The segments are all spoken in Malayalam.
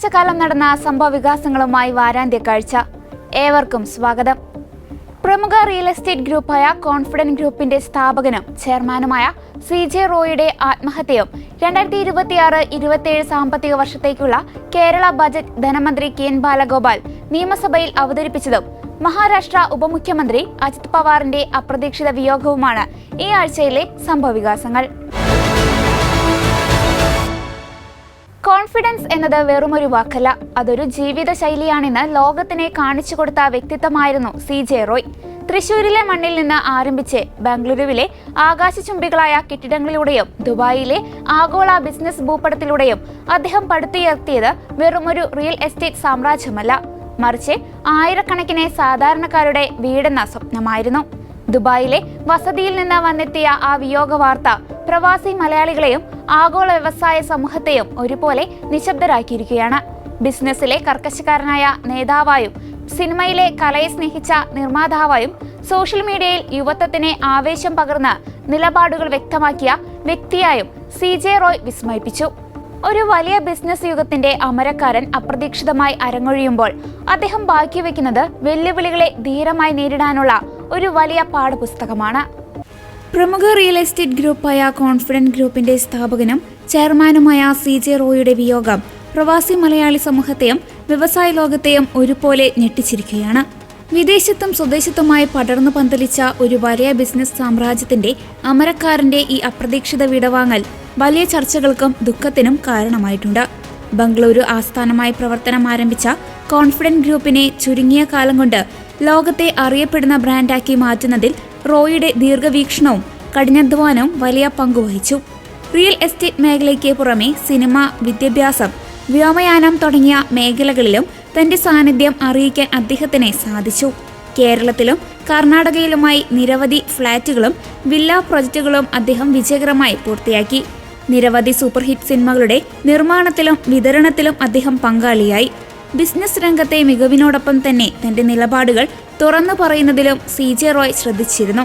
ആഴ്ചക്കാലം നടന്ന സംഭവവികാസങ്ങളുമായി വാരാന്ത്യ കാഴ്ച. ഏവർക്കും സ്വാഗതം. പ്രമുഖ റിയൽ എസ്റ്റേറ്റ് ഗ്രൂപ്പായ കോൺഫിഡന്റ് ഗ്രൂപ്പിന്റെ സ്ഥാപകനും ചെയർമാനുമായ CJ റോയിയുടെ ആത്മഹത്യയും 2026-27 സാമ്പത്തിക വർഷത്തേക്കുള്ള കേരള ബജറ്റ് ധനമന്ത്രി KN ബാലഗോപാൽ നിയമസഭയിൽ അവതരിപ്പിച്ചതും മഹാരാഷ്ട്ര ഉപമുഖ്യമന്ത്രി അജിത് പവാറിന്റെ അപ്രതീക്ഷിത വിയോഗവുമാണ് ഈ ആഴ്ചയിലെ സംഭവവികാസങ്ങൾ. കോൺഫിഡൻസ് എന്നത് വെറുമൊരു വാക്കല്ല, അതൊരു ജീവിത ശൈലിയാണെന്ന് ലോകത്തിനെ കാണിച്ചു കൊടുത്ത വ്യക്തിത്വമായിരുന്നു CJ റോയ്. തൃശൂരിലെ മണ്ണിൽ നിന്ന് ആരംഭിച്ച് ബംഗളൂരുവിലെ ആകാശചുംബികളായ കെട്ടിടങ്ങളിലൂടെയും ദുബായിലെ ആഗോള ബിസിനസ് ഭൂപടത്തിലൂടെയും അദ്ദേഹം പടുത്തുയർത്തിയത് വെറുമൊരു റിയൽ എസ്റ്റേറ്റ് സാമ്രാജ്യമല്ല, മറിച്ച് ആയിരക്കണക്കിന് സാധാരണക്കാരുടെ വീടെന്ന സ്വപ്നമായിരുന്നു. ദുബായിലെ വസതിയിൽ നിന്ന് വന്നെത്തിയ ആ വിയോഗ വാർത്ത പ്രവാസി മലയാളികളെയും ആഗോള വ്യവസായ സമൂഹത്തെയും ഒരുപോലെ നിശബ്ദരാക്കിയിരിക്കുകയാണ്. ബിസിനസ്സിലെ കർക്കശക്കാരനായ നേതാവായും സിനിമയിലെ കലയെ സ്നേഹിച്ച നിർമ്മാതാവായും സോഷ്യൽ മീഡിയയിൽ യുവത്വത്തിന് ആവേശം പകർന്ന് നിലപാടുകൾ വ്യക്തമാക്കിയ വ്യക്തിയായും CJ റോയ് വിസ്മയിപ്പിച്ചു. ഒരു വലിയ ബിസിനസ് യുഗത്തിന്റെ അമരക്കാരൻ അപ്രതീക്ഷിതമായി അരങ്ങൊഴിയുമ്പോൾ അദ്ദേഹം ബാക്കി വെക്കുന്നത് വെല്ലുവിളികളെ ധീരമായി നേരിടാനുള്ള ഒരു വലിയ പാഠപുസ്തകമാണ്. പ്രമുഖ റിയൽ എസ്റ്റേറ്റ് ഗ്രൂപ്പായ കോൺഫിഡന്റ് ഗ്രൂപ്പിന്റെ സ്ഥാപകനും ചെയർമാനുമായ CJ റോയിയുടെ വിയോഗം പ്രവാസി മലയാളി സമൂഹത്തെയും വ്യവസായ ലോകത്തെയും ഒരുപോലെ ഞെട്ടിച്ചിരിക്കുകയാണ്. വിദേശത്തും സ്വദേശത്തുമായി പടർന്നു പന്തലിച്ച ഒരു വലിയ ബിസിനസ് സാമ്രാജ്യത്തിന്റെ അമരക്കാരന്റെ ഈ അപ്രതീക്ഷിത വിടവാങ്ങൽ വലിയ ചർച്ചകൾക്കും ദുഃഖത്തിനും കാരണമായിട്ടുണ്ട്. ബംഗളൂരു ആസ്ഥാനമായി പ്രവർത്തനം ആരംഭിച്ച കോൺഫിഡന്റ് ഗ്രൂപ്പിനെ ചുരുങ്ങിയ കാലം കൊണ്ട് ലോകത്തെ അറിയപ്പെടുന്ന ബ്രാൻഡാക്കി മാറ്റുന്നതിൽ റോയിയുടെ ദീർഘവീക്ഷണവും കഠിനാധ്വാനവും വലിയ പങ്കുവഹിച്ചു. റിയൽ എസ്റ്റേറ്റ് മേഖലയ്ക്ക് പുറമെ സിനിമ, വിദ്യാഭ്യാസം, വ്യോമയാനം തുടങ്ങിയ മേഖലകളിലും തന്റെ സാന്നിധ്യം അറിയിക്കാൻ അദ്ദേഹത്തിന് സാധിച്ചു. കേരളത്തിലും കർണാടകയിലുമായി നിരവധി ഫ്ളാറ്റുകളും വില്ല പ്രൊജക്ടുകളും അദ്ദേഹം വിജയകരമായി പൂർത്തിയാക്കി. നിരവധി സൂപ്പർ ഹിറ്റ് സിനിമകളുടെ നിർമ്മാണത്തിലും വിതരണത്തിലും അദ്ദേഹം പങ്കാളിയായി. ബിസിനസ് രംഗത്തെ മികവിനോടൊപ്പം തന്നെ തന്റെ നിലപാടുകൾ തുറന്നു പറയുന്നതിലും CJ റോയ് ശ്രദ്ധിച്ചിരുന്നു.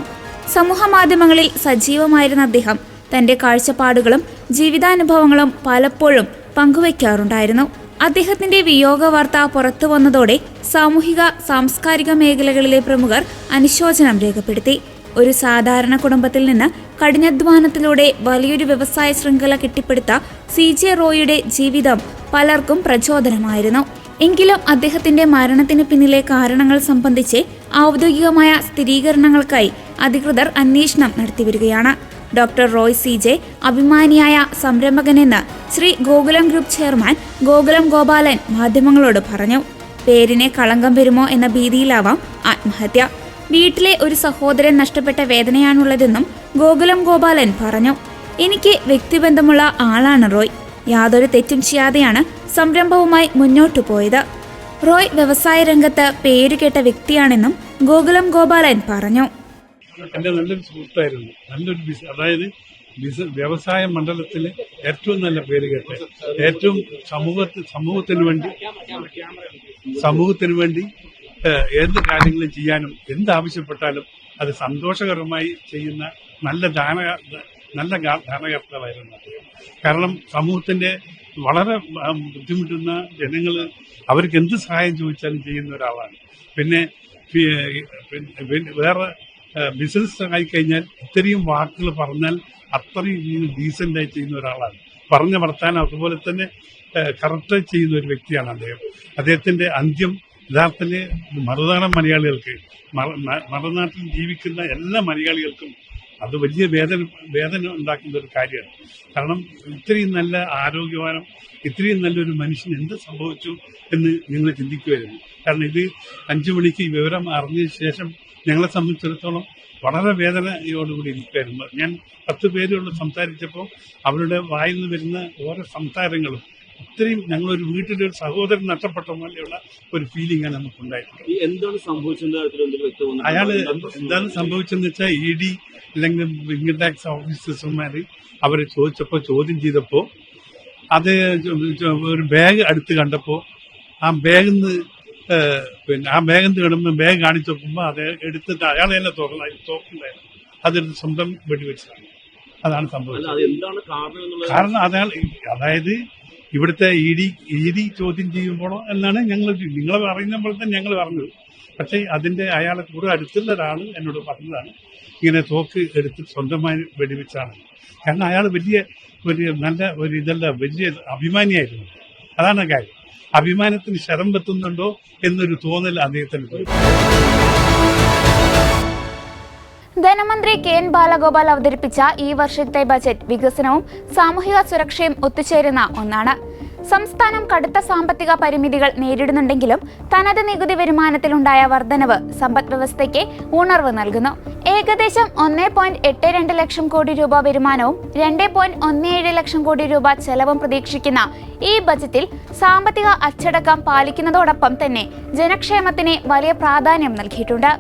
സമൂഹ മാധ്യമങ്ങളിൽ സജീവമായിരുന്ന അദ്ദേഹം തന്റെ കാഴ്ചപ്പാടുകളും ജീവിതാനുഭവങ്ങളും പലപ്പോഴും പങ്കുവയ്ക്കാറുണ്ടായിരുന്നു. അദ്ദേഹത്തിന്റെ വിയോഗ വാർത്ത പുറത്തു വന്നതോടെ സാമൂഹിക സാംസ്കാരിക മേഖലകളിലെ പ്രമുഖർ അനുശോചനം രേഖപ്പെടുത്തി. ഒരു സാധാരണ കുടുംബത്തിൽ നിന്ന് കഠിനാധ്വാനത്തിലൂടെ വലിയൊരു വ്യവസായ ശൃംഖല കെട്ടിപ്പടുത്ത CJ റോയിയുടെ ജീവിതം പലർക്കും പ്രചോദനമായിരുന്നു. എങ്കിലും അദ്ദേഹത്തിന്റെ മരണത്തിന് പിന്നിലെ കാരണങ്ങൾ സംബന്ധിച്ച് ഔദ്യോഗികമായ സ്ഥിരീകരണങ്ങൾക്കായി അധികൃതർ അന്വേഷണം നടത്തിവരികയാണ്. ഡോക്ടർ റോയ് CJ അഭിമാനിയായ സംരംഭകനെന്ന് ശ്രീ ഗോകുലം ഗ്രൂപ്പ് ചെയർമാൻ ഗോകുലം ഗോപാലൻ മാധ്യമങ്ങളോട് പറഞ്ഞു. പേരിനെ കളങ്കം വരുമോ എന്ന ഭീതിയിലാവാം ആത്മഹത്യ. വീട്ടിലെ ഒരു സഹോദരൻ നഷ്ടപ്പെട്ട വേദനയാണുള്ളതെന്നും ഗോകുലം ഗോപാലൻ പറഞ്ഞു. എനിക്ക് വ്യക്തിബന്ധമുള്ള ആളാണ് റോയ്. യാതൊരു തെറ്റും ചെയ്യാതെയാണ് സംരംഭവുമായി മുന്നോട്ടു പോയത്. റോയ് വ്യവസായ രംഗത്ത് പേരുകേട്ട വ്യക്തിയാണെന്നും ഗോകുലം ഗോപാലൻ പറഞ്ഞു. എൻ്റെ നല്ലൊരു സുഹൃത്തായിരുന്നു. നല്ലൊരു അതായത് വ്യവസായ മണ്ഡലത്തിൽ ഏറ്റവും നല്ല പേര് കേട്ട, ഏറ്റവും സമൂഹത്തിന് വേണ്ടി എന്ത് കാര്യങ്ങളും ചെയ്യാനും എന്താവശ്യപ്പെട്ടാലും അത് സന്തോഷകരമായി ചെയ്യുന്ന നല്ല ധാരണകർത്താവായിരുന്നു. കാരണം സമൂഹത്തിന്റെ വളരെ ബുദ്ധിമുട്ടുന്ന ജനങ്ങൾ അവർക്ക് എന്ത് സഹായം ചോദിച്ചാലും ചെയ്യുന്ന ഒരാളാണ്. പിന്നെ വേറെ ബിസിനസ് ആയിക്കഴിഞ്ഞാൽ ഇത്രയും വാക്കുകൾ പറഞ്ഞാൽ അത്രയും ഡീസൻ്റായി ചെയ്യുന്ന ഒരാളാണ്. പറഞ്ഞ വർത്താനം അതുപോലെ തന്നെ കറക്റ്റായി ചെയ്യുന്ന ഒരു വ്യക്തിയാണ് അദ്ദേഹം. അദ്ദേഹത്തിന്റെ അന്ത്യം യഥാർത്ഥത്തിൽ മറുനാടൻ മലയാളികൾക്ക്, മറുനാട്ടിൽ ജീവിക്കുന്ന എല്ലാ മലയാളികൾക്കും അത് വലിയ വേദന ഉണ്ടാക്കുന്ന ഒരു കാര്യമാണ്. കാരണം ഇത്രയും നല്ല ആരോഗ്യവാനും ഇത്രയും നല്ലൊരു മനുഷ്യന് എന്ത് സംഭവിച്ചു എന്ന് നിങ്ങൾ ചിന്തിക്കുമായിരുന്നു. കാരണം ഇത് 5 മണിക്ക് ഈ വിവരം അറിഞ്ഞതിന് ശേഷം ഞങ്ങളെ സംബന്ധിച്ചിടത്തോളം വളരെ വേദനയോടുകൂടി ഇരിക്കുമായിരുന്നു. ഞാൻ 10 പേരോട് സംസാരിച്ചപ്പോൾ അവരുടെ വായിൽ നിന്ന് വരുന്ന ഓരോ സംസാരങ്ങളും ഇത്രയും ഞങ്ങളൊരു വീട്ടിലെ ഒരു സഹോദരൻ നഷ്ടപ്പെട്ട പോലെയുള്ള ഒരു ഫീലിംഗ് ആണ് നമുക്കുണ്ടായിട്ടുള്ളത്. എന്താണ് സംഭവിച്ചത്? അയാള് എന്താണ് സംഭവിച്ചതെന്ന് വെച്ചാൽ ED അല്ലെങ്കിൽ ഇൻകം ടാക്സ് ഓഫീസർമാർ അവരെ ചോദ്യം ചെയ്തപ്പോൾ അത് ഒരു ബാഗ് അടുത്ത് കണ്ടപ്പോൾ ആ ബാഗിൽ നിന്ന് കിടന്ന് ബാഗ് കാണിച്ചു നോക്കുമ്പോൾ അത് എടുത്തിട്ട് അയാൾ തന്നെ തോക്കുണ്ടായിരുന്നു. അതെടുത്ത് സ്വന്തം വെടിവെച്ചതാണ്. അതാണ് സംഭവിച്ചത്. കാരണം അതായത് ഇവിടുത്തെ ഇ ഡി ചോദ്യം ചെയ്യുമ്പോഴോ എന്നാണ് നിങ്ങൾ പറയുന്ന പോലെ തന്നെ ഞങ്ങൾ പറഞ്ഞത്. പക്ഷേ അതിൻ്റെ അയാളെ കൂടെ അടുത്തുള്ള ഒരാൾ എന്നോട് പറഞ്ഞതാണ് ഇങ്ങനെ തോക്ക് എടുത്ത് സ്വന്തമായി വെടിവെച്ചാണ്. കാരണം അയാൾ വലിയ നല്ല വലിയ അഭിമാനിയായിരുന്നു. അതാണ് കാര്യം. അഭിമാനത്തിന് ശരം വെത്തുന്നുണ്ടോ എന്നൊരു തോന്നൽ അദ്ദേഹത്തിന്. ധനമന്ത്രി കെ എൻ ബാലഗോപാൽ അവതരിപ്പിച്ച ഈ വർഷത്തെ ബജറ്റ് വികസനവും സാമൂഹിക സുരക്ഷയും ഒത്തുചേരുന്ന ഒന്നാണ്. സംസ്ഥാനം കടുത്ത സാമ്പത്തിക പരിമിതികൾ നേരിടുന്നുണ്ടെങ്കിലും തനത് നികുതി വരുമാനത്തിലുണ്ടായ വർധനവ് സമ്പദ് വ്യവസ്ഥയ്ക്ക് ഉണർവ് നൽകുന്നു. ഏകദേശം 1.82 ലക്ഷം കോടി രൂപ വരുമാനവും 2.17 ലക്ഷം കോടി രൂപ ചെലവും പ്രതീക്ഷിക്കുന്ന ഈ ബജറ്റിൽ സാമ്പത്തിക അച്ചടക്കം പാലിക്കുന്നതോടൊപ്പം തന്നെ ജനക്ഷേമത്തിന് വലിയ പ്രാധാന്യം നൽകിയിട്ടുണ്ട്.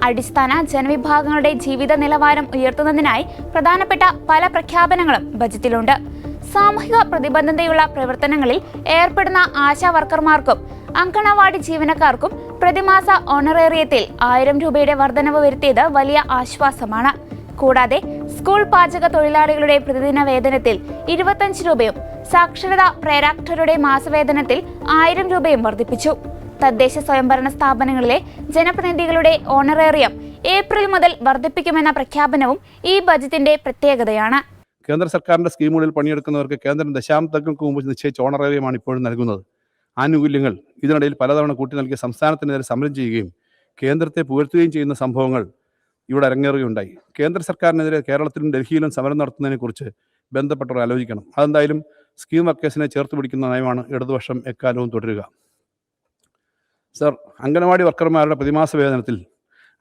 അടിസ്ഥാന ജനവിഭാഗങ്ങളുടെ ജീവിത നിലവാരം ഉയർത്തുന്നതിനായി പ്രധാനപ്പെട്ട പല പ്രഖ്യാപനങ്ങളും ബജറ്റിലുണ്ട്. സാമൂഹിക പ്രതിബദ്ധതയുള്ള പ്രവർത്തനങ്ങളിൽ ഏർപ്പെടുന്ന ആശാ വർക്കർമാർക്കും അങ്കണവാടി ജീവനക്കാർക്കും പ്രതിമാസ ഓണറേറിയത്തിൽ 1000 രൂപയുടെ വർധനവ് വരുത്തിയത് വലിയ ആശ്വാസമാണ്. കൂടാതെ സ്കൂൾ പാചക തൊഴിലാളികളുടെ പ്രതിദിന വേതനത്തിൽ 25 രൂപയും സാക്ഷരതാ പ്രേരാക്ടരുടെ മാസവേതനത്തിൽ 1000 രൂപയും വർദ്ധിപ്പിച്ചു. തദ്ദേശ സ്വയംഭരണ സ്ഥാപനങ്ങളിലെ ജനപ്രതിനിധികളുടെ ഓണറേറിയം ഏപ്രിൽ മുതൽ വർദ്ധിപ്പിക്കുമെന്ന പ്രഖ്യാപനവും ഈ ബജറ്റിന്റെ പ്രത്യേകതയാണ്. കേന്ദ്ര സർക്കാരിന്റെ സ്കീമുകളിൽ പണിയെടുക്കുന്നവർക്ക് കേന്ദ്രം ദശാബ്ദങ്ങൾക്ക് മുമ്പ് നിശ്ചയിച്ച ഓണറേറിയമാണ് ഇപ്പോഴും നൽകുന്നത്. ആനുകൂല്യങ്ങൾ ഇതിനിടയിൽ പലതവണ കൂട്ടി നൽകിയ സംസ്ഥാനത്തിനെതിരെ സമരം ചെയ്യുകയും കേന്ദ്രത്തെ പുകഴ്ത്തുകയും ചെയ്യുന്ന സംഭവങ്ങൾ ഇവിടെ അരങ്ങേറുകയുണ്ടായി. കേന്ദ്ര സർക്കാരിനെതിരെ കേരളത്തിലും ഡൽഹിയിലും സമരം നടത്തുന്നതിനെക്കുറിച്ച് ബന്ധപ്പെട്ടവർ ആലോചിക്കണം. അതെന്തായാലും സ്കീം വർക്കേഴ്സിനെ ചേർത്ത് പിടിക്കുന്ന നയമാണ് ഇടതുപക്ഷം എക്കാലവും തുടരുക. സർ, അംഗനവാടി വർക്കർമാരുടെ പ്രതിമാസ വേതനത്തിൽ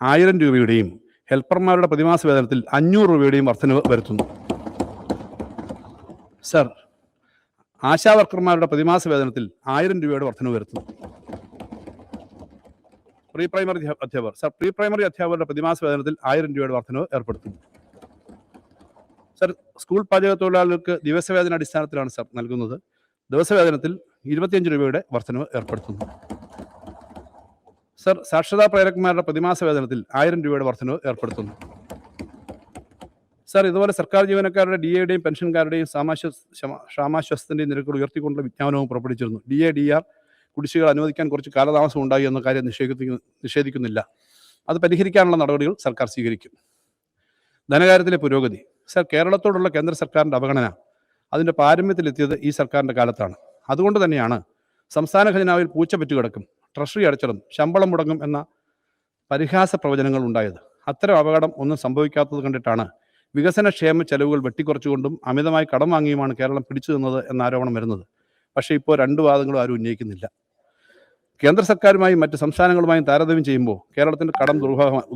1000 രൂപയുടെയും ഹെൽപ്പർമാരുടെ പ്രതിമാസ വേതനത്തിൽ 500 രൂപയുടെയും വർധനവ് വരുത്തുന്നു. സർ, ആശാ വർക്കർമാരുടെ പ്രതിമാസ വേതനത്തിൽ 1000 രൂപയുടെ വർധനവ് വരുത്തുന്നു. പ്രീ പ്രൈമറി അധ്യാപകർ പ്രീ പ്രൈമറി അധ്യാപകരുടെ പ്രതിമാസ വേതനത്തിൽ 1000 രൂപയുടെ വർധനവ് ഏർപ്പെടുത്തുന്നു. സർ, സ്കൂൾ പാചക തൊഴിലാളികൾക്ക് ദിവസവേതന അടിസ്ഥാനത്തിലാണ് സർ നൽകുന്നത്. ദിവസവേതനത്തിൽ 25 രൂപയുടെ വർധനവ് ഏർപ്പെടുത്തുന്നു. സർ, സാക്ഷരതാ പ്രേരകന്മാരുടെ പ്രതിമാസ വേതനത്തിൽ 1000 രൂപയുടെ വർധനവ് ഏർപ്പെടുത്തുന്നു. സർ, ഇതുപോലെ സർക്കാർ ജീവനക്കാരുടെ DA-യുടെയും പെൻഷൻകാരുടെയും ക്ഷാമാശ്വാസത്തിന്റെയും നിരക്കുകൾ ഉയർത്തിക്കൊണ്ടുള്ള വിജ്ഞാപനവും പുറപ്പെടുവിച്ചിരുന്നു. DA-DR കുടിശ്ശികൾ അനുവദിക്കാൻ കുറച്ച് കാലതാമസം ഉണ്ടായി എന്ന കാര്യം നിഷേധിക്കുന്നില്ല. അത് പരിഹരിക്കാനുള്ള നടപടികൾ സർക്കാർ സ്വീകരിക്കും. ധനകാര്യത്തിലെ പുരോഗതി. സർ, കേരളത്തോടുള്ള കേന്ദ്ര സർക്കാരിൻ്റെ അവഗണന അതിൻ്റെ പാരമ്യത്തിലെത്തിയത് ഈ സർക്കാരിൻ്റെ കാലത്താണ്. അതുകൊണ്ട് തന്നെയാണ് സംസ്ഥാന ഖജനാവിൽ പൂച്ചപെറ്റു കിടക്കും, ട്രഷറി അടച്ചിടും, ശമ്പളം മുടങ്ങും എന്ന പരിഹാസ പ്രവചനങ്ങൾ ഉണ്ടായത്. അത്തരം അപകടം ഒന്നും സംഭവിക്കാത്തത് കണ്ടിട്ടാണ് വികസനക്ഷേമ ചെലവുകൾ വെട്ടിക്കുറച്ചുകൊണ്ടും അമിതമായി കടം വാങ്ങിയുമാണ് കേരളം പിടിച്ചു നിന്നത് എന്ന ആരോപണം വരുന്നത്. പക്ഷേ ഇപ്പോൾ രണ്ട് വാദങ്ങളും ആരും ഉന്നയിക്കുന്നില്ല. കേന്ദ്ര സർക്കാരുമായും മറ്റ് സംസ്ഥാനങ്ങളുമായും താരതമ്യം ചെയ്യുമ്പോൾ കേരളത്തിൻ്റെ കടം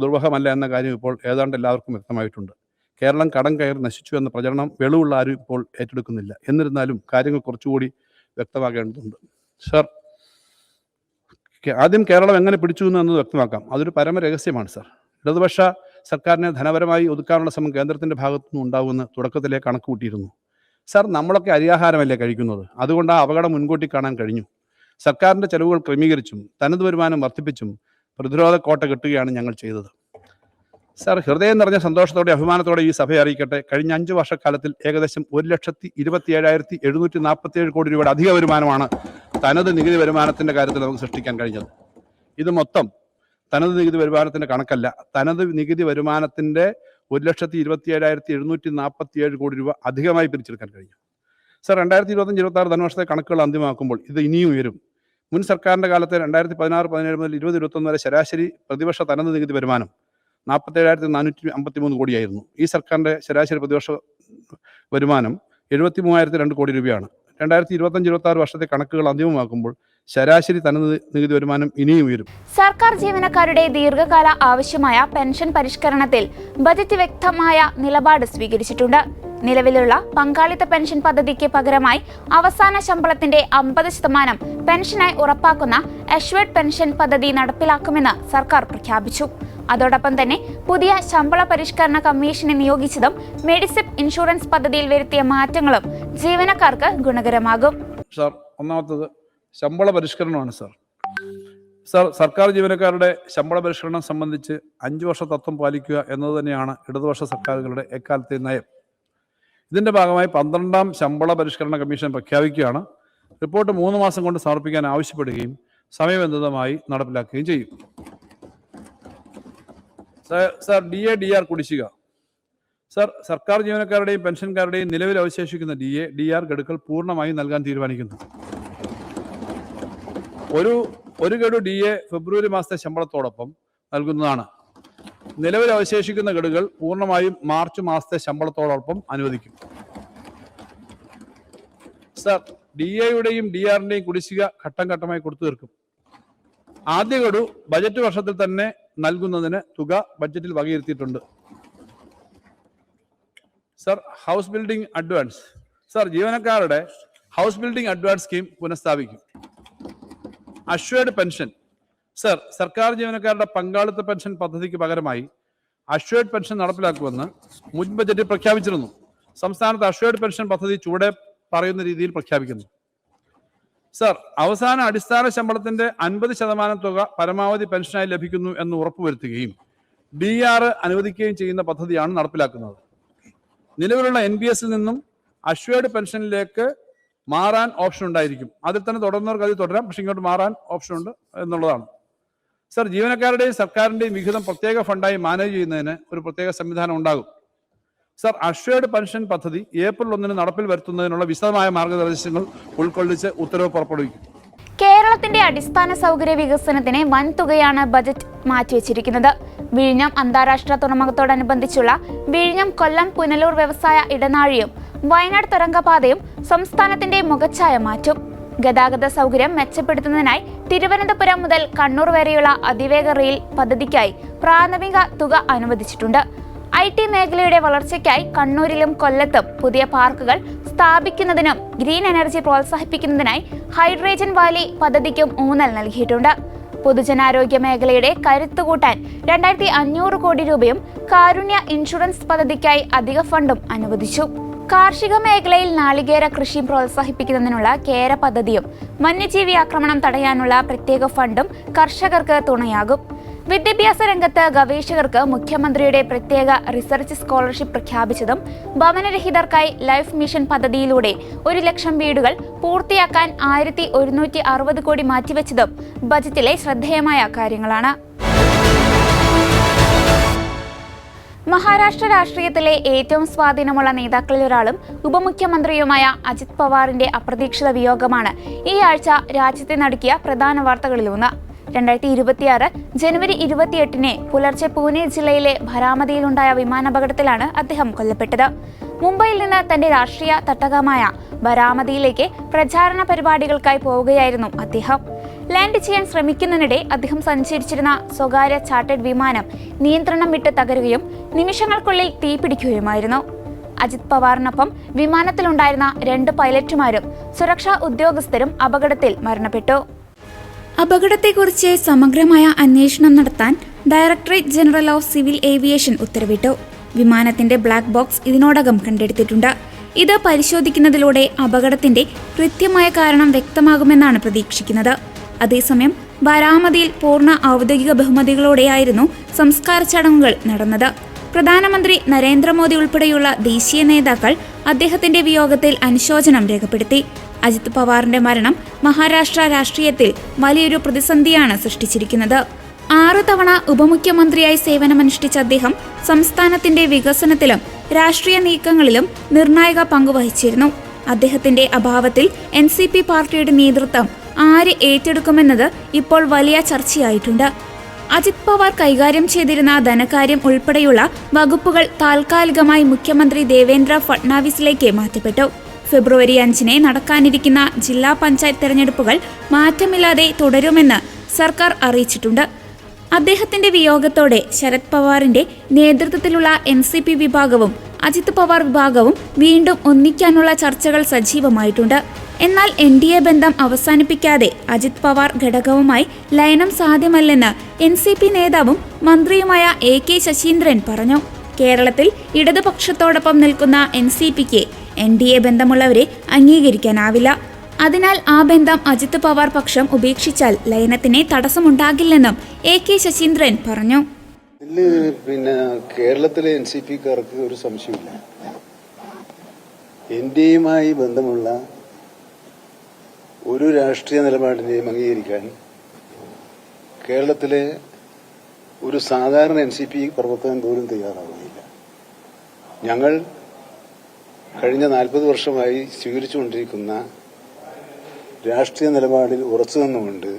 ദുർവഹമല്ല എന്ന കാര്യം ഇപ്പോൾ ഏതാണ്ട് എല്ലാവർക്കും വ്യക്തമായിട്ടുണ്ട്. കേരളം കടം കയറി നശിച്ചു എന്ന പ്രചരണം വെളിവുള്ള ആരും ഇപ്പോൾ ഏറ്റെടുക്കുന്നില്ല. എന്നിരുന്നാലും കാര്യങ്ങൾ കുറച്ചുകൂടി വ്യക്തമാകേണ്ടതുണ്ട്. സർ, ആദ്യം കേരളം എങ്ങനെ പിടിച്ചു എന്നത് വ്യക്തമാക്കാം. അതൊരു പരമരഹസ്യമാണ് സർ. ഇടതുപക്ഷ സർക്കാരിനെ ധനപരമായി ഒതുക്കാനുള്ള ശ്രമം കേന്ദ്രത്തിൻ്റെ ഭാഗത്തുനിന്ന് ഉണ്ടാവുമെന്ന് തുടക്കത്തിലേ കണക്ക് കൂട്ടിയിരുന്നു. സർ, നമ്മളൊക്കെ അരിയാഹാരമല്ലേ കഴിക്കുന്നത്? അതുകൊണ്ട് ആ അപകടം മുൻകൂട്ടി കാണാൻ കഴിഞ്ഞു. സർക്കാരിൻ്റെ ചെലവുകൾ ക്രമീകരിച്ചും തനത് വരുമാനം വർദ്ധിപ്പിച്ചും പ്രതിരോധ കോട്ട കെട്ടുകയാണ് ഞങ്ങൾ ചെയ്തത്. സർ, ഹൃദയം നിറഞ്ഞ സന്തോഷത്തോടെ അഭിമാനത്തോടെ ഈ സഭയെ അറിയിക്കട്ടെ, കഴിഞ്ഞ 5 വർഷക്കാലത്തിൽ ഏകദേശം 1,27,747 കോടി രൂപയുടെ അധിക വരുമാനമാണ് തനത് നികുതി വരുമാനത്തിൻ്റെ കാര്യത്തിൽ നമുക്ക് സൃഷ്ടിക്കാൻ കഴിഞ്ഞത്. ഇത് മൊത്തം തനത് നികുതി വരുമാനത്തിൻ്റെ കണക്കല്ല. തനത് നികുതി വരുമാനത്തിൻ്റെ 1,27,747 കോടി രൂപ അധികമായി പിരിച്ചെടുക്കാൻ കഴിഞ്ഞു. സർ, 2025-26 ധനവർഷത്തെ കണക്കുകൾ അന്തിമമാക്കുമ്പോൾ ഇത് ഇനിയും ഉയരും. മുൻ സർക്കാരിൻ്റെ കാലത്തെ 2016-17 മുതൽ 2021 വരെ ശരാശരി പ്രതിവർഷ തനത് നികുതി വരുമാനം 47,453 കോടിയായിരുന്നു. ഈ സർക്കാരിൻ്റെ ശരാശരി പ്രതിവർഷ വരുമാനം 73,002 കോടി രൂപയാണ്. 2025-26 വർഷത്തെ കണക്കുകൾ അന്തിമമാക്കുമ്പോൾ ശരാശരി തനത് നികുതി വരുമാനം ഇനിയും ഉയരും. സർക്കാർ ജീവനക്കാരുടെ ദീർഘകാല ആവശ്യമായ പെൻഷൻ പരിഷ്കരണത്തിൽ ബജറ്റ് വ്യക്തമായ നിലപാട് സ്വീകരിച്ചിട്ടുണ്ട്. നിലവിലുള്ള പങ്കാളിത്ത പെൻഷൻ പദ്ധതിക്ക് പകരമായി അവസാന ശമ്പളത്തിന്റെ 50% പെൻഷനായി ഉറപ്പാക്കുന്ന അഷ്വേർഡ് പെൻഷൻ പദ്ധതി നടപ്പിലാക്കുമെന്ന് സർക്കാർ പ്രഖ്യാപിച്ചു. അതോടൊപ്പം തന്നെ പുതിയ ശമ്പള പരിഷ്കരണ കമ്മീഷനെ നിയോഗിച്ചതും മെഡിസെപ്പ് ഇൻഷുറൻസ് പദ്ധതിയിൽ വരുത്തിയ മാറ്റങ്ങളും ജീവനക്കാർക്ക് ഗുണകരമാകും. സാർ, ഒന്നാമത്തത് ശമ്പള പരിഷ്കരണമാണ്. സാർ, സർക്കാർ ജീവനക്കാരുടെ ശമ്പള പരിഷ്കരണം സംബന്ധിച്ച് 5 വർഷ തത്വം പാലിക്കുക എന്നത് തന്നെയാണ് ഇടതുപക്ഷ സർക്കാരുകളുടെ എക്കാലത്തെ നയം. ഇതിന്റെ ഭാഗമായി 12ാം ശമ്പള പരിഷ്കരണ കമ്മീഷൻ പ്രഖ്യാപിക്കുകയാണ്. റിപ്പോർട്ട് 3 മാസം കൊണ്ട് സമർപ്പിക്കാൻ ആവശ്യപ്പെടുകയും സമയബന്ധിതമായി നടപ്പിലാക്കുകയും ചെയ്യും. സർ, DA/DR കുടിശ്ശിക. സർ, സർക്കാർ ജീവനക്കാരുടെയും പെൻഷൻകാരുടെയും നിലവിൽ അവശേഷിക്കുന്ന DA/DR ഗഡുക്കൾ പൂർണ്ണമായും നൽകാൻ തീരുമാനിക്കുന്നു. ഒരു ഗഡു DA ഫെബ്രുവരി മാസത്തെ ശമ്പളത്തോടൊപ്പം നൽകുന്നതാണ്. നിലവിൽ അവശേഷിക്കുന്ന ഗഡുകൾ പൂർണ്ണമായും മാർച്ച് മാസത്തെ ശമ്പളത്തോടൊപ്പം അനുവദിക്കും. സർ, DA-യുടെയും DR-ന്റെയും കുടിശ്ശിക ഘട്ടം ഘട്ടമായി കൊടുത്തു തീർക്കും. ആദ്യ ഗഡു ബജറ്റ് വർഷത്തിൽ തന്നെ നൽകുന്നതിന് തുക ബജറ്റിൽ വകയിരുത്തിയിട്ടുണ്ട്. Sir, house building advance. Sir, ജീവനക്കാരുടെ ഹൗസ് ബിൽഡിംഗ് അഡ്വാൻസ് സ്കീം പുനഃസ്ഥാപിക്കും. Assured pension. സർ, സർക്കാർ ജീവനക്കാരുടെ പങ്കാളിത്ത പെൻഷൻ പദ്ധതിക്ക് പകരമായി അഷ്വേർഡ് പെൻഷൻ നടപ്പിലാക്കുമെന്ന് മുൻ ബജറ്റിൽ പ്രഖ്യാപിച്ചിരുന്നു. സംസ്ഥാനത്ത് അഷ്വേർഡ് പെൻഷൻ പദ്ധതി ചുവടെ പറയുന്ന രീതിയിൽ പ്രഖ്യാപിക്കുന്നു. സർ, അവസാന അടിസ്ഥാന ശമ്പളത്തിന്റെ 50% തുക പരമാവധി പെൻഷനായി ലഭിക്കുന്നു എന്ന് ഉറപ്പുവരുത്തുകയും DR അനുവദിക്കുകയും ചെയ്യുന്ന പദ്ധതിയാണ് നടപ്പിലാക്കുന്നത്. നിലവിലുള്ള NPS-ൽ നിന്നും അഷ്വേർഡ് പെൻഷനിലേക്ക് മാറാൻ ഓപ്ഷൻ ഉണ്ടായിരിക്കും. അതിൽ തന്നെ തുടർന്നവർക്ക് അത് തുടരാം, പക്ഷെ ഇങ്ങോട്ട് മാറാൻ ഓപ്ഷൻ ഉണ്ട് എന്നുള്ളതാണ്. സർ, ജീവനക്കാരുടെയും സർക്കാരിന്റെയും വിഹിതം പ്രത്യേക ഫണ്ടായി മാനേജ് ചെയ്യുന്നതിന് ഒരു പ്രത്യേക സംവിധാനം ഉണ്ടാകും. സർ, അഷ്വേർഡ് പെൻഷൻ പദ്ധതി ഏപ്രിൽ 1 നടപ്പിൽ വരുത്തുന്നതിനുള്ള വിശദമായ മാർഗനിർദ്ദേശങ്ങൾ ഉൾക്കൊള്ളിച്ച് ഉത്തരവ് പുറപ്പെടുവിക്കും. കേരളത്തിന്റെ അടിസ്ഥാന സൗകര്യ വികസനത്തിന് വൻ തുകയാണ് ബജറ്റ് മാറ്റിവെച്ചിരിക്കുന്നത്. വിഴിഞ്ഞം അന്താരാഷ്ട്ര തുറമുഖത്തോടനുബന്ധിച്ചുള്ള വിഴിഞ്ഞം കൊല്ലം പുനലൂർ വ്യവസായ ഇടനാഴിയും വയനാട് തുരങ്കപാതയും സംസ്ഥാനത്തിന്റെ മുഖച്ഛായ മാറ്റും. ഗതാഗത സൗകര്യം മെച്ചപ്പെടുത്തുന്നതിനായി തിരുവനന്തപുരം മുതൽ കണ്ണൂർ വരെയുള്ള അതിവേഗ റെയിൽ പദ്ധതിക്കായി പ്രാഥമിക തുക അനുവദിച്ചിട്ടുണ്ട്. IT മേഖലയുടെ വളർച്ചയ്ക്കായി കണ്ണൂരിലും കൊല്ലത്തും പുതിയ പാർക്കുകൾ സ്ഥാപിക്കുന്നതിനും ഗ്രീൻ എനർജി പ്രോത്സാഹിപ്പിക്കുന്നതിനായി ഹൈഡ്രജൻ വാലി പദ്ധതിക്കും ഊന്നൽ നൽകിയിട്ടുണ്ട്. പൊതുജനാരോഗ്യ മേഖലയുടെ കരുത്തുകൂട്ടാൻ 2500 കോടി രൂപയും കാരുണ്യ ഇൻഷുറൻസ് പദ്ധതിക്കായി അധിക ഫണ്ടും അനുവദിച്ചു. കാർഷിക മേഖലയിൽ നാളികേര കൃഷി പ്രോത്സാഹിപ്പിക്കുന്നതിനുള്ള കേര പദ്ധതിയും വന്യജീവി ആക്രമണം തടയാനുള്ള പ്രത്യേക ഫണ്ടും കർഷകർക്ക് തുണയാകും. വിദ്യാഭ്യാസ രംഗത്ത് ഗവേഷകർക്ക് മുഖ്യമന്ത്രിയുടെ പ്രത്യേക റിസർച്ച് സ്കോളർഷിപ്പ് പ്രഖ്യാപിച്ചതും ഭവനരഹിതർക്കായി ലൈഫ് മിഷൻ പദ്ധതിയിലൂടെ 1,00,000 വീടുകൾ പൂർത്തിയാക്കാൻ 1160 കോടി മാറ്റിവെച്ചതും ബജറ്റിലെ ശ്രദ്ധേയമായ കാര്യങ്ങളാണ്. മഹാരാഷ്ട്ര രാഷ്ട്രീയത്തിലെ ഏറ്റവും സ്വാധീനമുള്ള നേതാക്കളിൽ ഒരാളും ഉപമുഖ്യമന്ത്രിയുമായ അജിത് പവാറിന്റെ അപ്രതീക്ഷിത വിയോഗമാണ് ഈ ആഴ്ച രാജ്യത്തെ നടുക്കിയ പ്രധാന വാർത്തകളിലൊന്ന്. 2026 ജനുവരി 28 പുലർച്ചെ പൂനെ ജില്ലയിലെ ഭരാമതിയിലുണ്ടായ വിമാനാപകടത്തിലാണ് അദ്ദേഹം കൊല്ലപ്പെട്ടത്. മുംബൈയിൽ നിന്ന് തന്റെ രാഷ്ട്രീയ തട്ടകമായ ബരാമതിയിലേക്ക് പ്രചാരണ പരിപാടികൾക്കായി പോവുകയായിരുന്നു അദ്ദേഹം. ലാൻഡ് ചെയ്യാൻ ശ്രമിക്കുന്നതിനിടെ അദ്ദേഹം സഞ്ചരിച്ചിരുന്ന സ്വകാര്യ ചാർട്ടേഡ് വിമാനം നിയന്ത്രണം വിട്ട് തകരുകയും നിമിഷങ്ങൾക്കുള്ളിൽ തീപിടിക്കുകയുമായിരുന്നു. അജിത് പവാറിനൊപ്പം വിമാനത്തിലുണ്ടായിരുന്ന 2 പൈലറ്റുമാരും സുരക്ഷാ ഉദ്യോഗസ്ഥരും അപകടത്തിൽ മരണപ്പെട്ടു. അപകടത്തെക്കുറിച്ച് സമഗ്രമായ അന്വേഷണം നടത്താൻ directorate general of civil aviation ഉത്തരവിട്ടു. വിമാനത്തിന്റെ ബ്ലാക്ക് ബോക്സ് ഇതിനോടകം കണ്ടെടുത്തിട്ടുണ്ട്. ഇത് പരിശോധിക്കുന്നതിലൂടെ അപകടത്തിന്റെ കൃത്യമായ കാരണം വ്യക്തമാകുമെന്നാണ് പ്രതീക്ഷിക്കുന്നത്. അതേസമയം ബരാമതിയിൽ പൂർണ്ണ ഔദ്യോഗിക ബഹുമതികളോടെയായിരുന്നു സംസ്കാര ചടങ്ങുകൾ നടന്നത്. പ്രധാനമന്ത്രി നരേന്ദ്രമോദി ഉൾപ്പെടെയുള്ള ദേശീയ നേതാക്കൾ അദ്ദേഹത്തിന്റെ വിയോഗത്തിൽ അനുശോചനം രേഖപ്പെടുത്തി. അജിത് പവാറിന്റെ മരണം മഹാരാഷ്ട്ര രാഷ്ട്രീയത്തിൽ വലിയൊരു പ്രതിസന്ധിയാണ് സൃഷ്ടിച്ചിരിക്കുന്നത്. 6 തവണ ഉപമുഖ്യമന്ത്രിയായി സേവനമനുഷ്ഠിച്ച അദ്ദേഹം സംസ്ഥാനത്തിന്റെ വികസനത്തിലും രാഷ്ട്രീയ നീക്കങ്ങളിലും നിർണായക പങ്കുവഹിച്ചിരുന്നു. അദ്ദേഹത്തിന്റെ അഭാവത്തിൽ NCP പാർട്ടിയുടെ നേതൃത്വം ആര് ഏറ്റെടുക്കുമെന്നത് ഇപ്പോൾ വലിയ ചർച്ചയായിട്ടുണ്ട്. അജിത് പവാർ കൈകാര്യം ചെയ്തിരുന്ന ധനകാര്യം ഉൾപ്പെടെയുള്ള വകുപ്പുകൾ താൽക്കാലികമായി മുഖ്യമന്ത്രി ദേവേന്ദ്ര ഫട്നാവിസിലേക്ക് മാറ്റപ്പെട്ടു. ഫെബ്രുവരി 5 നടക്കാനിരിക്കുന്ന ജില്ലാ പഞ്ചായത്ത് തെരഞ്ഞെടുപ്പുകൾ മാറ്റമില്ലാതെ തുടരുമെന്ന് സർക്കാർ അറിയിച്ചിട്ടുണ്ട്. അദ്ദേഹത്തിന്റെ വിയോഗത്തോടെ ശരത് പവാറിന്റെ നേതൃത്വത്തിലുള്ള NCP വിഭാഗവും അജിത് പവാർ വിഭാഗവും വീണ്ടും ഒന്നിക്കാനുള്ള ചർച്ചകൾ സജീവമായിട്ടുണ്ട്. എന്നാൽ NDA ബന്ധം അവസാനിപ്പിക്കാതെ അജിത് പവാർ ഘടകവുമായി ലയനം സാധ്യമല്ലെന്ന് NCP നേതാവും മന്ത്രിയുമായ AK ശശീന്ദ്രൻ പറഞ്ഞു. കേരളത്തിൽ ഇടതുപക്ഷത്തോടൊപ്പം നിൽക്കുന്ന NCPക്ക് NDA ബന്ധമുള്ളവരെ അംഗീകരിക്കാനാവില്ല. അതിനാൽ ആ ബന്ധം അജിത് പവാർ പക്ഷം ഉപേക്ഷിച്ചാൽ ലയനത്തിന് തടസ്സമുണ്ടാകില്ലെന്നും AK ശശീന്ദ്രൻ പറഞ്ഞു. പിന്നെ കേരളത്തിലെ NCPക്കാർക്ക് ഒരു സംശയമില്ല. NDAയുമായി ബന്ധമുള്ള ഒരു രാഷ്ട്രീയ നിലപാടിനെയും അംഗീകരിക്കാൻ കേരളത്തിലെ ഒരു സാധാരണ NCP പ്രവർത്തകൻ പോലും തയ്യാറാവുകയില്ല. ഞങ്ങൾ കഴിഞ്ഞ 40 വർഷമായി സ്വീകരിച്ചുകൊണ്ടിരിക്കുന്ന രാഷ്ട്രീയ നിലപാടിൽ ഉറച്ചു നിന്നുകൊണ്ട്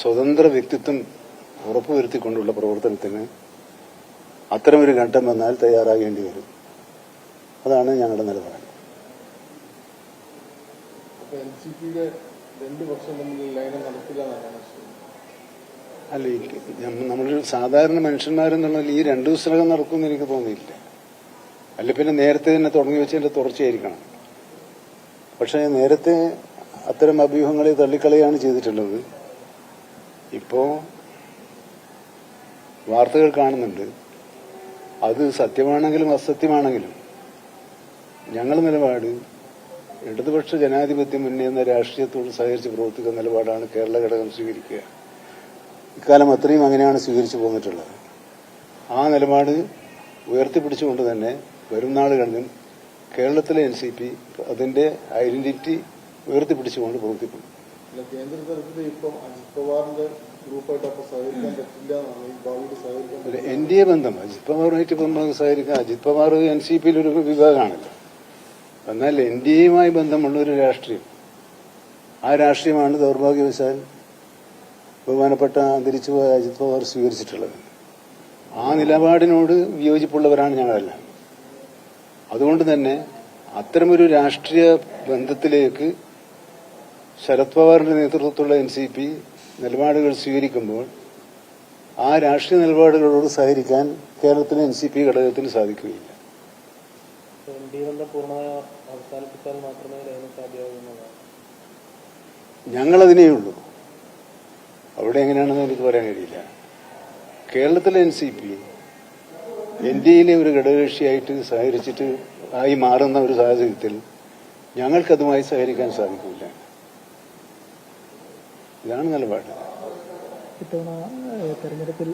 സ്വതന്ത്ര വ്യക്തിത്വം ഉറപ്പുവരുത്തിക്കൊണ്ടുള്ള പ്രവർത്തനത്തിന് അത്തരമൊരു ഘട്ടം വന്നാൽ തയ്യാറാകേണ്ടി വരും. അതാണ് ഞങ്ങളുടെ നിലപാട്. അല്ല, നമ്മൾ സാധാരണ മനുഷ്യന്മാരെന്നുള്ളതിൽ ഈ 2 ദിവസത്തിനകം നടക്കുമെന്ന് എനിക്ക് തോന്നിയില്ല. അല്ല, പിന്നെ നേരത്തെ തന്നെ തുടങ്ങി വെച്ചതിന്റെ തുടർച്ചയായിരിക്കണം. പക്ഷേ നേരത്തെ അത്തരം അഭ്യൂഹങ്ങളെ തള്ളിക്കളയാണ് ചെയ്തിട്ടുള്ളത്. ഇപ്പോ വാർത്തകൾ കാണുന്നുണ്ട്. അത് സത്യമാണെങ്കിലും അസത്യമാണെങ്കിലും ഞങ്ങളുടെ നിലപാട് ഇടതുപക്ഷ ജനാധിപത്യ മുന്നണി എന്ന രാഷ്ട്രീയത്തോട് സഹകരിച്ച് പ്രവർത്തിക്കുന്ന നിലപാടാണ് കേരള ഘടകം സ്വീകരിക്കുക. ഇക്കാലം അത്രയും അങ്ങനെയാണ് സ്വീകരിച്ചു പോന്നിട്ടുള്ളത്. ആ നിലപാട് ഉയർത്തിപ്പിടിച്ചുകൊണ്ട് തന്നെ വരും നാളുകളിലും കേരളത്തിലെ NCP അതിന്റെ ഐഡന്റിറ്റി ഉയർത്തിപ്പിടിച്ചുകൊണ്ട് പ്രവർത്തിക്കും. കേന്ദ്ര തലത്തിൽ ഇപ്പം അജിത് പവാറിന്റെ ഗ്രൂപ്പായിട്ട് അപ്പൊ സഹകരിക്കാൻ പറ്റില്ല എന്നാണ് NDA ബന്ധം. അജിത് പവാറുമായിട്ട് ഇപ്പം സഹകരിക്കാൻ, അജിത് പവാർ NCPയിലൊരു വിഭാഗമാണല്ലോ. എന്നാൽ NDAയുമായി ബന്ധമുള്ള ഒരു രാഷ്ട്രീയം, ആ രാഷ്ട്രീയമാണ് ദൗർഭാഗ്യവശാൽ ബഹുമാനപ്പെട്ട അന്തരിച്ചുപോയ അജിത് പവാർ സ്വീകരിച്ചിട്ടുള്ളത്. ആ നിലപാടിനോട് വിയോജിപ്പുള്ളവരാണ് ഞങ്ങളെല്ലാം. അതുകൊണ്ട് തന്നെ അത്തരമൊരു രാഷ്ട്രീയ ബന്ധത്തിലേക്ക് ശരത് പവാറിന്റെ നേതൃത്വത്തിലുള്ള NCP നിലപാടുകൾ സ്വീകരിക്കുമ്പോൾ ആ രാഷ്ട്രീയ നിലപാടുകളോട് സഹകരിക്കാൻ കേരളത്തിലെ NCP ഘടകത്തിന് സാധിക്കുകയില്ല. ഞങ്ങളതിനേയുള്ളൂ. അവിടെ എങ്ങനെയാണെന്ന് എനിക്ക് പറയാൻ കഴിയില്ല. കേരളത്തിലെ NCP NDAയിലെ ഒരു ഘടകകക്ഷിയായിട്ട് സഹകരിച്ചിട്ട് ആയി മാറുന്ന ഒരു സാഹചര്യത്തിൽ ഞങ്ങൾക്കതുമായി സഹകരിക്കാൻ സാധിക്കില്ല. ഇതാണ് നിലപാട്. ഇത്തവണ തെരഞ്ഞെടുപ്പിൽ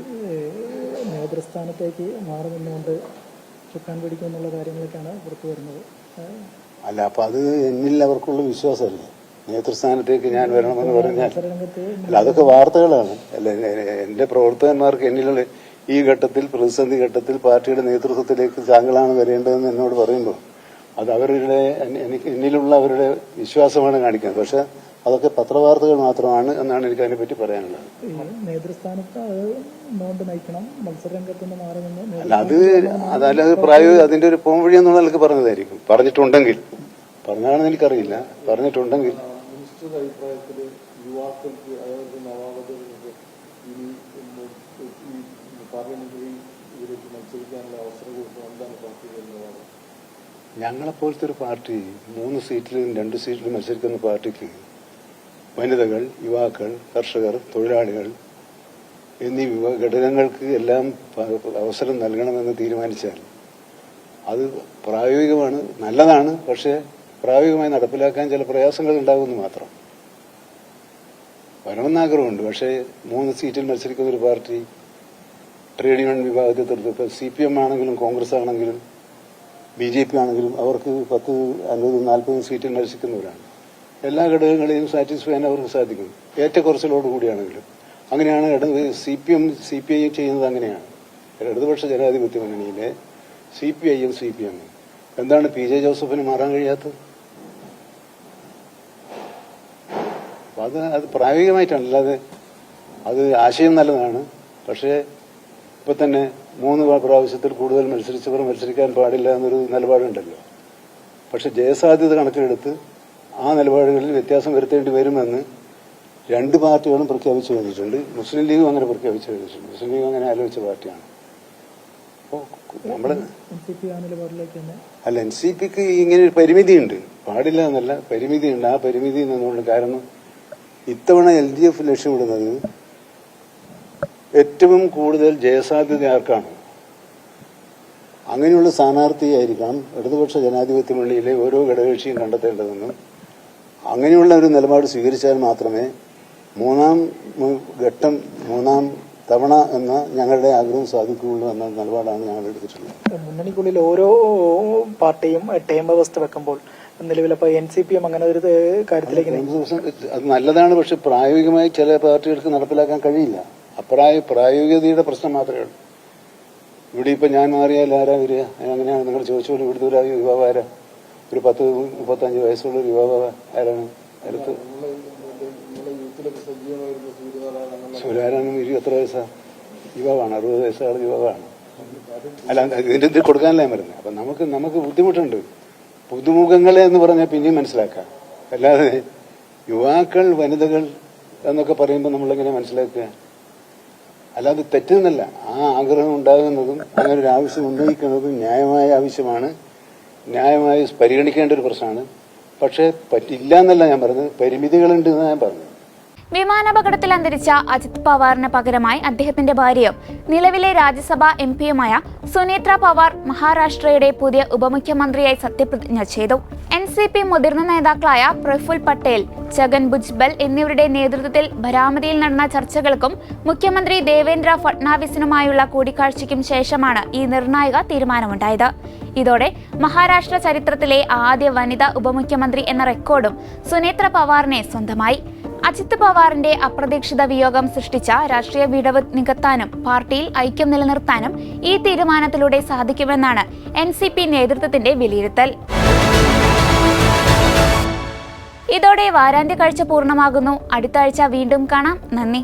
നേതൃസ്ഥാനത്തേക്ക് മാറി നിന്നുകൊണ്ട് ചുക്കാൻ പിടിക്കുമെന്നുള്ള കാര്യങ്ങളൊക്കെയാണ് പുറത്തു വരുന്നത്. അല്ല, അപ്പൊ അത് എന്നിൽ അവർക്കുള്ള വിശ്വാസമല്ലേ നേതൃസ്ഥാനത്തേക്ക് ഞാൻ വരണമെന്ന് പറഞ്ഞാൽ? അല്ല, അതൊക്കെ വാർത്തകളാണ്. അല്ല, എന്റെ പ്രവർത്തകന്മാർക്ക് എന്നിലുള്ള ഈ ഘട്ടത്തിൽ, പ്രതിസന്ധി ഘട്ടത്തിൽ പാർട്ടിയുടെ നേതൃത്വത്തിലേക്ക് താങ്കളാണ് വരേണ്ടതെന്ന് എന്നോട് പറയുമ്പോൾ അത് അവരുടെ എന്നിലുള്ള അവരുടെ വിശ്വാസമാണ് കാണിക്കുന്നത്. പക്ഷെ അതൊക്കെ പത്രവാർത്തകൾ മാത്രമാണ് എന്നാണ് എനിക്ക് അതിനെപ്പറ്റി പറയാനുള്ളത്. നേതൃസ്ഥാനത്ത് നയിക്കണം, മത്സരരംഗത്തുനിന്ന് മാറി നിന്ന് അല്ല, അതല്ലാതെ പ്രായോഗിക അതിന്റെ ഒരു പോംവഴി എന്നുള്ള നിലക്ക് പറഞ്ഞതായിരിക്കും. പറഞ്ഞിട്ടുണ്ടെങ്കിൽ, പറഞ്ഞാണെന്ന് എനിക്കറിയില്ല, പറഞ്ഞിട്ടുണ്ടെങ്കിൽ മിനിസ്റ്ററുടെ അഭിപ്രായത്തിൽ യുവാക്കൾക്ക്, അതായത് നവാഗതർക്ക് ഇനി പാർലമെന്ററി ഇതിലേക്ക് മത്സരിക്കാനുള്ള അവസരം കൊടുക്കുക എന്താണ് പാർട്ടി നിലപാട്? ഞങ്ങളെപ്പോലത്തെ ഒരു പാർട്ടി 3 സീറ്റിലും 2 സീറ്റിലും മത്സരിക്കുന്ന പാർട്ടിക്ക് വനിതകൾ, യുവാക്കൾ, കർഷകർ, തൊഴിലാളികൾ എന്നീ ഘടകങ്ങൾക്ക് എല്ലാം അവസരം നൽകണമെന്ന് തീരുമാനിച്ചാൽ അത് പ്രായോഗികമാണ്, നല്ലതാണ്. പക്ഷേ പ്രായോഗികമായി നടപ്പിലാക്കാൻ ചില പ്രയാസങ്ങൾ ഉണ്ടാകുമെന്ന് മാത്രം. വരണമെന്ന് ആഗ്രഹമുണ്ട്. പക്ഷേ 3 സീറ്റിൽ മത്സരിക്കുന്ന ഒരു പാർട്ടി ട്രേഡ് യൂണിയൻ വിഭാഗത്തെ തീർത്ത് CPM ആണെങ്കിലും കോൺഗ്രസ് ആണെങ്കിലും BJP ആണെങ്കിലും അവർക്ക് 10, 50, 40 സീറ്റിൽ മത്സരിക്കുന്നവരാണ്. എല്ലാ ഘടകങ്ങളെയും സാറ്റിസ്ഫൈ ചെയ്യാൻ അവർക്ക് സാധിക്കും, ഏറ്റക്കുറച്ചിലോട് കൂടിയാണെങ്കിലും. അങ്ങനെയാണ് CPM CPI ചെയ്യുന്നത്. അങ്ങനെയാണ് ഇടതുപക്ഷ ജനാധിപത്യ മുന്നണിയിലെ CPIയും CPM. എന്താണ് PJ ജോസഫിന് മാറാൻ കഴിയാത്തത്? അത് പ്രായോഗികമായിട്ടാണ്, അല്ലാതെ അത് ആശയം നല്ലതാണ്. പക്ഷേ ഇപ്പൊ തന്നെ 3 പ്രാവശ്യത്തിൽ കൂടുതൽ മത്സരിച്ചവർ മത്സരിക്കാൻ പാടില്ല എന്നൊരു നിലപാടുണ്ടല്ലോ. പക്ഷെ ജയസാധ്യത കണക്കിലെടുത്ത് ആ നിലപാടുകളിൽ വ്യത്യാസം വരുത്തേണ്ടി വരുമെന്ന് 2 പാർട്ടികളും പ്രഖ്യാപിച്ചു കഴിഞ്ഞിട്ടുണ്ട്. മുസ്ലിം ലീഗും അങ്ങനെ പ്രഖ്യാപിച്ചു കഴിഞ്ഞിട്ടുണ്ട്. മുസ്ലിം ലീഗ് അങ്ങനെ ആലോചിച്ച പാർട്ടിയാണ്. അപ്പോൾ നമ്മള് അല്ല, NCPക്ക് ഇങ്ങനെ ഒരു പരിമിതിയുണ്ട്. പാടില്ല എന്നല്ല, പരിമിതിയുണ്ട്. ആ പരിമിതി നിന്നുകൊണ്ട്, കാരണം ഇത്തവണ LDF ലക്ഷ്യമിടുന്നത് ഏറ്റവും കൂടുതൽ ജയസാധ്യത ആർക്കാണ്? അങ്ങനെയുള്ള സ്ഥാനാർത്ഥിയായിരിക്കണം ഇടതുപക്ഷ ജനാധിപത്യ മുന്നണിയിലെ ഓരോ ഘടകകക്ഷിയും കണ്ടെത്തേണ്ടതെന്നും അങ്ങനെയുള്ള ഒരു നിലപാട് സ്വീകരിച്ചാൽ മാത്രമേ 3ാം ഘട്ടം 3ാം തവണ എന്ന ഞങ്ങളുടെ ആഗ്രഹം സാധിക്കുകയുള്ളൂ എന്ന നിലപാടാണ് ഞങ്ങൾ എടുത്തിട്ടുള്ളത്. മുന്നണിക്കുള്ളിൽ ഓരോ പാർട്ടിയും ടൈം വ്യവസ്ഥ വെക്കുമ്പോൾ നിലവിലപ്പോൾ NCPM അങ്ങനെ ഒരു കാര്യത്തിലേക്ക് അത് നല്ലതാണ്. പക്ഷെ പ്രായോഗികമായി ചില പാർട്ടികൾക്ക് നടപ്പിലാക്കാൻ കഴിയില്ല. പ്രായോഗികതയുടെ പ്രശ്നം മാത്രമേ ഉള്ളൂ. ഇവിടെ ഇപ്പൊ ഞാൻ മാറിയാൽ ആരാ വരിക? അങ്ങനെയാണ് നിങ്ങൾ ചോദിച്ചോളൂ. ഇവിടുത്തെ ഒരു യുവാവ് ആരാ? ഒരു 10-35 വയസ്സുള്ള ഒരു യുവാവ് ആരാണ്? അടുത്ത് സൂര്യാരായണൻ എത്ര വയസ്സാ? യുവാവാണ്. 60 വയസ്സുള്ള യുവാവാണ്. അല്ല, ഇതിന്റെ ഇത് കൊടുക്കാനല്ലേ മരുന്ന്. അപ്പൊ നമുക്ക് ബുദ്ധിമുട്ടുണ്ട്. പുതുമുഖങ്ങളെ എന്ന് പറഞ്ഞാൽ പിന്നെയും മനസ്സിലാക്കാം. അല്ലാതെ യുവാക്കൾ, വനിതകൾ എന്നൊക്കെ പറയുമ്പോൾ നമ്മളിങ്ങനെ മനസ്സിലാക്കുക. അല്ലാതെ തെറ്റെന്നല്ല. ആ ആഗ്രഹം ഉണ്ടാകുന്നതും അങ്ങനെ ഒരു ആവശ്യം ഉന്നയിക്കുന്നതും ന്യായമായ ആവശ്യമാണ്, ന്യായമായി പരിഗണിക്കേണ്ട ഒരു പ്രശ്നമാണ്. പക്ഷെ പറ്റില്ല എന്നല്ല ഞാൻ പറഞ്ഞത്, പരിമിതികളുണ്ട് എന്നാണ് ഞാൻ പറഞ്ഞത്. വിമാനാപകടത്തിൽ അന്തരിച്ച അജിത് പവാറിന് പകരമായി അദ്ദേഹത്തിന്റെ ഭാര്യയും നിലവിലെ രാജ്യസഭാ MP-യുമായ സുനേത്ര പവാർ മഹാരാഷ്ട്രയുടെ പുതിയ ഉപമുഖ്യമന്ത്രിയായി സത്യപ്രതിജ്ഞ ചെയ്തു. NCP മുതിർന്ന നേതാക്കളായ പ്രഫുൽ പട്ടേൽ, ഛഗൻ ഭുജ്ബൽ എന്നിവരുടെ നേതൃത്വത്തിൽ ബരാമതിയിൽ നടന്ന ചർച്ചകൾക്കും മുഖ്യമന്ത്രി ദേവേന്ദ്ര ഫട്നാവിസിനുമായുള്ള കൂടിക്കാഴ്ചയ്ക്കും ശേഷമാണ് ഈ നിർണായക തീരുമാനമുണ്ടായത്. ഇതോടെ മഹാരാഷ്ട്ര ചരിത്രത്തിലെ ആദ്യ വനിതാ ഉപമുഖ്യമന്ത്രി എന്ന റെക്കോർഡും സുനേത്ര പവാറിനെ സ്വന്തമായി. അജിത് പവാറിന്റെ അപ്രതീക്ഷിത വിയോഗം സൃഷ്ടിച്ച രാഷ്ട്രീയ വിടവ് നികത്താനും പാർട്ടിയിൽ ഐക്യം നിലനിർത്താനും ഈ തീരുമാനത്തിലൂടെ സാധിക്കുമെന്നാണ് NCP നേതൃത്വത്തിന്റെ വിലയിരുത്തൽ. ഇതോടെ വാരാന്ത്യ കാഴ്ച പൂർണ്ണമാകുന്നു. അടുത്ത ആഴ്ച വീണ്ടും കാണാം. നന്ദി.